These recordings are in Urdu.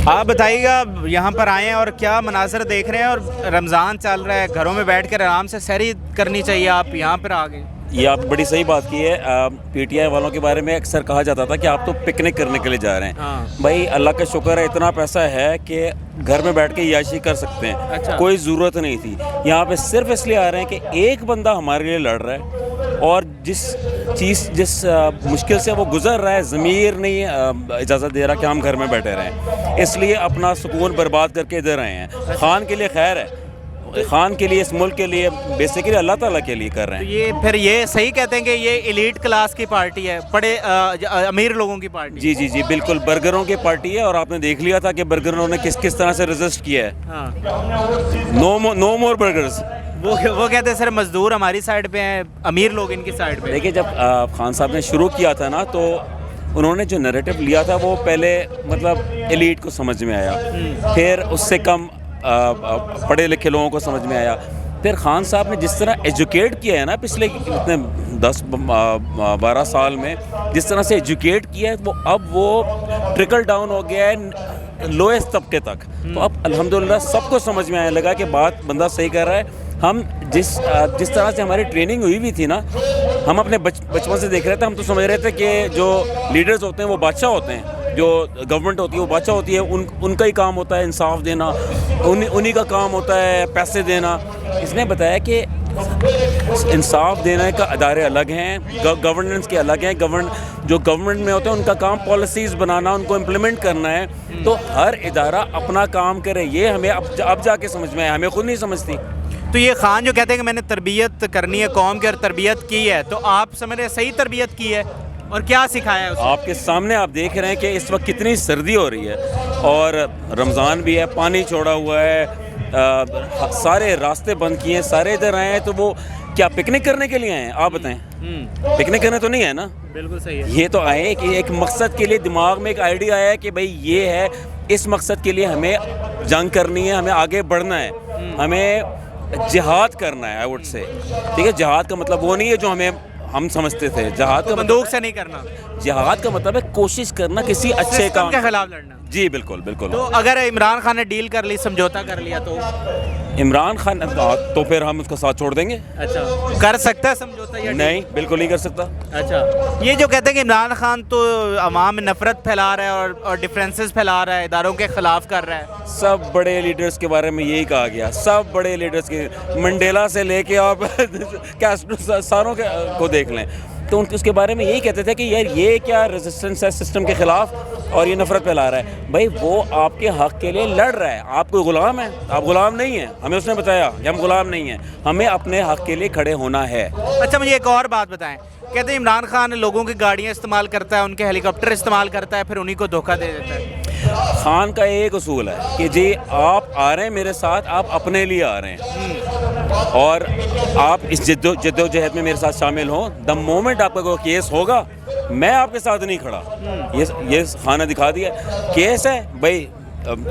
آپ بتائیے گا یہاں پر آئے ہیں اور کیا مناظر دیکھ رہے ہیں, اور رمضان چل رہا ہے, گھروں میں بیٹھ کر آرام سے سحری کرنی چاہیے, آپ یہاں پر آ گئے. یہ آپ بڑی صحیح بات کی ہے. پی ٹی آئی والوں کے بارے میں اکثر کہا جاتا تھا کہ آپ تو پکنک کرنے کے لیے جا رہے ہیں. بھائی اللہ کا شکر ہے اتنا پیسہ ہے کہ گھر میں بیٹھ کے عیاشی کر سکتے ہیں. کوئی ضرورت نہیں تھی. یہاں پہ صرف اس لیے آ رہے ہیں کہ ایک بندہ ہمارے لیے لڑ رہا ہے, اور جس مشکل سے وہ گزر رہا ہے, ضمیر نہیں اجازت دے رہا کہ ہم گھر میں بیٹھے رہیں, اس لیے اپنا سکون برباد کر کے ادھر آئے ہیں. خان کے لیے خیر ہے, خان کے لیے, اس ملک کے لیے, بیسیکلی اللہ تعالیٰ کے لیے کر رہے ہیں. یہ پھر یہ صحیح کہتے ہیں کہ یہ ایلیٹ کلاس کی پارٹی ہے, بڑے امیر لوگوں کی پارٹی. جی بالکل, برگروں کی پارٹی ہے, اور آپ نے دیکھ لیا تھا کہ برگروں نے کس طرح سے رجسٹ کیا ہے. نو مور برگرز. وہ کہتے ہیں سر مزدور ہماری سائڈ پہ ہیں, امیر لوگ ان کی سائڈ پہ. دیکھیے جب خان صاحب نے شروع کیا تھا نا, تو انہوں نے جو نیریٹو لیا تھا وہ پہلے مطلب ایلیٹ کو سمجھ میں آیا, پھر اس سے کم پڑھے لکھے لوگوں کو سمجھ میں آیا. پھر خان صاحب نے جس طرح ایجوکیٹ کیا ہے نا پچھلے اتنے 10-12 سال میں, جس طرح سے ایجوکیٹ کیا ہے, وہ ٹرکل ڈاؤن ہو گیا ہے لوئسٹ طبقے تک. تو اب الحمدللہ سب کو سمجھ میں آنے لگا کہ بات بندہ صحیح کر رہا ہے. ہم جس طرح سے ہماری ٹریننگ ہوئی ہوئی تھی نا, ہم اپنے بچپن سے دیکھ رہے تھے, ہم تو سمجھ رہے تھے کہ جو لیڈرز ہوتے ہیں وہ بادشاہ ہوتے ہیں, جو گورنمنٹ ہوتی ہے وہ بادشاہ ہوتی ہے, ان کا ہی کام ہوتا ہے انصاف دینا, انہی کا کام ہوتا ہے پیسے دینا. اس نے بتایا کہ انصاف دینے کا ادارے الگ ہیں, گورننس کے الگ ہیں. جو گورنمنٹ میں ہوتے ہیں ان کا کام پالیسیز بنانا, ان کو امپلیمنٹ کرنا ہے. تو ہر ادارہ اپنا کام کرے, یہ ہمیں اب جا کے سمجھ میں آیا, ہمیں خود نہیں سمجھتی. تو یہ خان جو کہتے ہیں کہ میں نے تربیت کرنی ہے قوم کی, اور تربیت کی ہے, تو آپ سمجھ رہے ہیں صحیح تربیت کی ہے, اور کیا سکھایا ہے؟ آپ کے سامنے آپ دیکھ رہے ہیں کہ اس وقت کتنی سردی ہو رہی ہے, اور رمضان بھی ہے, پانی چھوڑا ہوا ہے, سارے راستے بند کیے ہیں, سارے ادھر آئے ہیں. تو وہ کیا پکنک کرنے کے لیے آئے ہیں؟ آپ بتائیں, پکنک کرنے تو نہیں ہے نا. بالکل صحیح ہے. یہ تو آئے کہ ایک مقصد کے لیے, دماغ میں ایک آئیڈیا آیا ہے کہ بھائی یہ ہے, اس مقصد کے لیے ہمیں جنگ کرنی ہے, ہمیں آگے بڑھنا ہے, ہمیں جہاد کرنا ہے. آئی وڈ سے ٹھیک ہے, جہاد کا مطلب وہ نہیں ہے جو ہم سمجھتے تھے. جہاد کا بندوق سے نہیں کرنا, جہاد کا مطلب ہے کوشش کرنا کسی اچھے کام کے خلاف لڑنا. جی بالکل. تو اگر عمران خان نے ڈیل کر لی, سمجھوتا کر لیا, تو عمران خان تو پھر ہم اس کا ساتھ چھوڑ دیں گے. اچھا, کر سکتا ہے سمجھوتا یا نہیں؟ بالکل نہیں کر سکتا. اچھا, یہ جو کہتے ہیں کہ عمران خان تو عوام میں نفرت پھیلا رہا ہے اور ڈفرینسز پھیلا رہا ہے, اداروں کے خلاف کر رہا ہے. سب بڑے لیڈرز کے بارے میں یہی کہا گیا, سب بڑے لیڈرز کے, منڈیلا سے لے کے آپ ساروں کو دیکھ لیں, تو اس کے بارے میں یہی کہتے تھے کہ یار یہ کیا ریزسٹنس ہے سسٹم کے خلاف, اور یہ نفرت پھیلا رہا ہے. بھائی وہ آپ کے حق کے لیے لڑ رہا ہے, آپ کوئی غلام ہے؟ آپ غلام نہیں ہیں. ہمیں اس نے بتایا کہ ہم غلام نہیں ہیں, ہمیں اپنے حق کے لیے کھڑے ہونا ہے. اچھا, مجھے ایک اور بات بتائیں. کہتے ہیں عمران خان لوگوں کی گاڑیاں استعمال کرتا ہے, ان کے ہیلی کاپٹر استعمال کرتا ہے, پھر انہیں کو دھوکہ دے دیتا ہے. خان کا ایک اصول ہے کہ جی آپ آ رہے ہیں میرے ساتھ, آپ اپنے لیے آ رہے ہیں, اور آپ اس جد و جہد میں میرے ساتھ شامل ہوں. دا مومنٹ آپ کا کوئی کیس ہوگا, میں آپ کے ساتھ نہیں کھڑا. یہ خان نے دکھا دیا. کیس ہے بھائی,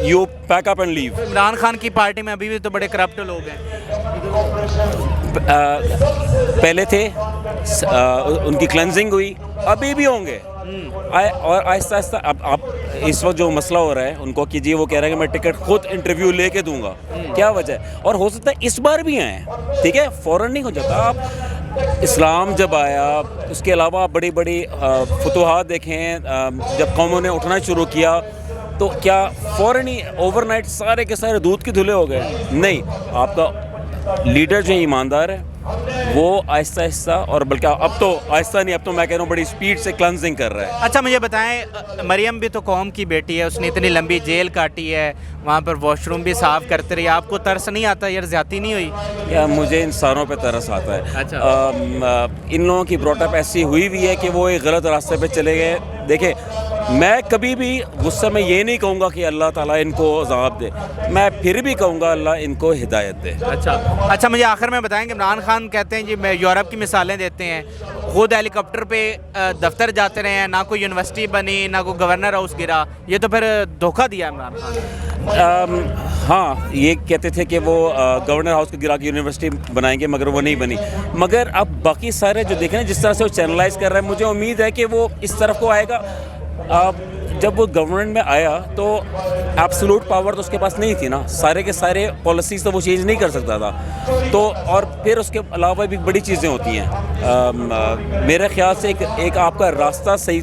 یو پیک اپ اینڈ لیو. عمران خان کی پارٹی میں ابھی بھی تو بڑے کرپٹ لوگ ہیں. پہلے تھے, ان کی کلینزنگ ہوئی, ابھی بھی ہوں گے. اور آہستہ آہستہ اب اس وقت جو مسئلہ ہو رہا ہے ان کو کہ جی وہ کہہ رہے ہیں کہ میں ٹکٹ خود انٹرویو لے کے دوں گا. کیا وجہ ہے؟ اور ہو سکتا ہے اس بار بھی آئیں, ٹھیک ہے, فوراً نہیں ہو جاتا. آپ اسلام جب آیا, اس کے علاوہ بڑی بڑی فتوحات دیکھیں, جب قوموں نے اٹھنا شروع کیا, تو کیا فوراً ہی اوور نائٹ سارے کے سارے دودھ کے دھلے ہو گئے؟ نہیں. آپ کا لیڈر جو ایماندار ہے وہ آہستہ آہستہ, اور بلکہ اب تو آہستہ نہیں, اب تو میں کہہ رہا ہوں بڑی سپیڈ سے کلنزنگ کر رہا ہے. اچھا, مجھے بتائیں, مریم بھی تو قوم کی بیٹی ہے, اس نے اتنی لمبی جیل کاٹی ہے, وہاں پر واش روم بھی صاف کرتے رہی. آپ کو ترس نہیں آتا یار زیادتی نہیں ہوئی؟ یا مجھے انسانوں پہ ترس آتا ہے. اچھا, ان لوگوں کی بروٹ اپ ایسی ہوئی ہوئی ہے کہ وہ ایک غلط راستے پہ چلے گئے. دیکھیں, میں کبھی بھی غصے میں یہ نہیں کہوں گا کہ اللہ تعالیٰ ان کو عذاب دے, میں پھر بھی کہوں گا اللہ ان کو ہدایت دے. اچھا, مجھے آخر میں بتائیں کہ عمران خان کہتے ہیں جی میں یورپ کی مثالیں دیتے ہیں, خود ہیلی کاپٹر پہ دفتر جاتے رہے ہیں, نہ کوئی یونیورسٹی بنی, نہ کوئی گورنر ہاؤس گرا. یہ تو پھر دھوکہ دیا عمران خان. ہاں, یہ کہتے تھے کہ وہ گورنر ہاؤس کو گرا کے یونیورسٹی بنائیں گے, مگر وہ نہیں بنی. مگر اب باقی سارے جو دیکھیں جس طرح سے وہ چینلائز کر رہے ہیں, مجھے امید ہے کہ وہ اس طرف کو آئے گا. جب وہ گورنمنٹ میں آیا تو ایبسولوٹ پاور تو اس کے پاس نہیں تھی نا, سارے کے سارے پالیسیز تو وہ چینج نہیں کر سکتا تھا. تو اور پھر اس کے علاوہ بھی بڑی چیزیں ہوتی ہیں. میرے خیال سے ایک آپ کا راستہ صحیح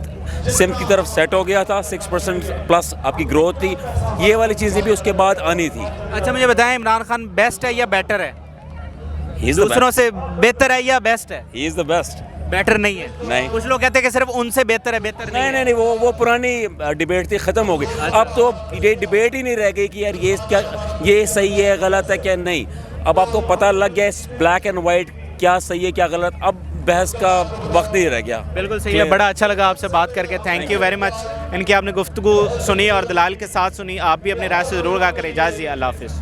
سمت کی طرف سیٹ ہو گیا تھا, 6% پلس آپ کی گروتھ تھی, یہ والی چیزیں بھی اس کے بعد آنی تھی. اچھا مجھے بتائیں عمران خان بیسٹ ہے یا بیٹر ہے؟ ہی از دا دوسروں سے بہتر ہے یا بیسٹ ہے؟ ہی از دا بیسٹ. بیٹر نہیں ہے. نہیں. کچھ لوگ کہتے ہیں کہ صرف ان سے بہتر ہے, بہتر نہیں ہے. نہیں وہ پرانی ڈبیٹ تھی, ختم ہو گئی. اب تو یہ ڈبیٹ ہی نہیں رہ گئی کہ یار یہ صحیح ہے غلط ہے کیا نہیں. اب آپ کو پتہ لگ گیا بلیک اینڈ وائٹ کیا صحیح ہے کیا غلط. اب بحث کا وقت نہیں رہ گیا. بالکل صحیح ہے. بڑا اچھا لگا آپ سے بات کر کے, تھینک یو ویری مچ. ان کی آپ نے گفتگو سنی اور دلائل کے ساتھ سنی. آپ بھی اپنی رائے سے ضرور آ کر اجازت دیے. اللہ حافظ.